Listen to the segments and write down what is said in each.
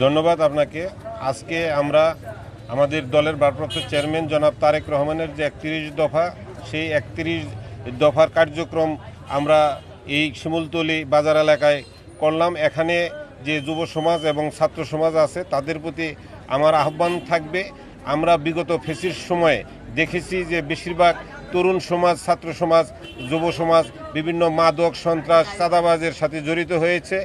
ধন্যবাদ আপনাকে। আজকে আমরা আমাদের দলের ভারপ্রাপ্ত চেয়ারম্যান জনাব তারেক রহমানের যে 31 দফা, সেই 31 দফার কার্যক্রম আমরা এই শিমুলতলী বাজার এলাকায় করলাম। এখানে যে যুব সমাজ এবং ছাত্র সমাজ আছে তাদের প্রতি আমার আহ্বান থাকবে, আমরা বিগত ফেসির সময়ে দেখেছি যে বেশিরভাগ তরুণ সমাজ, ছাত্র সমাজ, যুব সমাজ বিভিন্ন মাদক, সন্ত্রাস, চাঁদাবাজের সাথে জড়িত হয়েছে।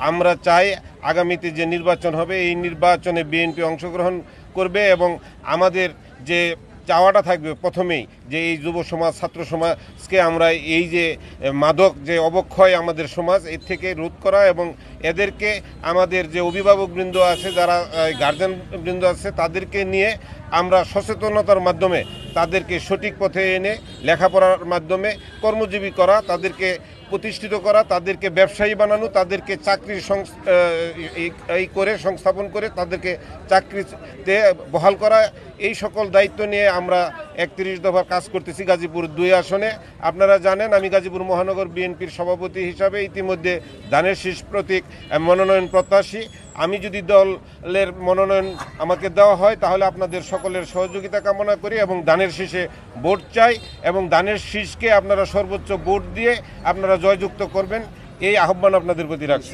আমরা চাই আগামীতে যে নির্বাচন হবে এই নির্বাচনে বিএনপি অংশগ্রহণ করবে এবং আমাদের যে চাওয়াটা থাকবে প্রথমেই যে এই যুব সমাজ, ছাত্র সমাজকে আমরা এই যে মাদক যে অবক্ষয় আমাদের সমাজ এর থেকে রোধ করা এবং এদেরকে আমাদের যে অভিভাবকবৃন্দ আছে, যারা গার্জেনবৃন্দ আছে, তাদেরকে নিয়ে আমরা সচেতনতার মাধ্যমে তাদেরকে সঠিক পথে এনে লেখাপড়ার মাধ্যমে কর্মজীবী করা, তাদেরকে প্রতিষ্ঠিত করা, তাদেরকে ব্যবসায়ী বানানো, তাদেরকে চাকরির সংস্থাপন করে তাদেরকে চাকরিতে বহাল করা, এই সকল দায়িত্ব নিয়ে আমরা 31 দফার কাজ করতেছি গাজীপুর 2 আসনে। আপনারা জানেন আমি গাজীপুর মহানগর বিএনপির সভাপতি হিসাবে ইতিমধ্যে ধানের শীষ প্রতীক মনোনয়ন প্রত্যাশী। আমি যদি দলের মনোনয়ন আমাকে দেওয়া হয় তাহলে আপনাদের সকলের সহযোগিতা কামনা করি এবং ধানের শীষে ভোট চাই এবং ধানের শীষকে আপনারা সর্বোচ্চ ভোট দিয়ে আপনারা জয়যুক্ত করবেন, এই আহ্বান আপনাদের প্রতি রাখছি।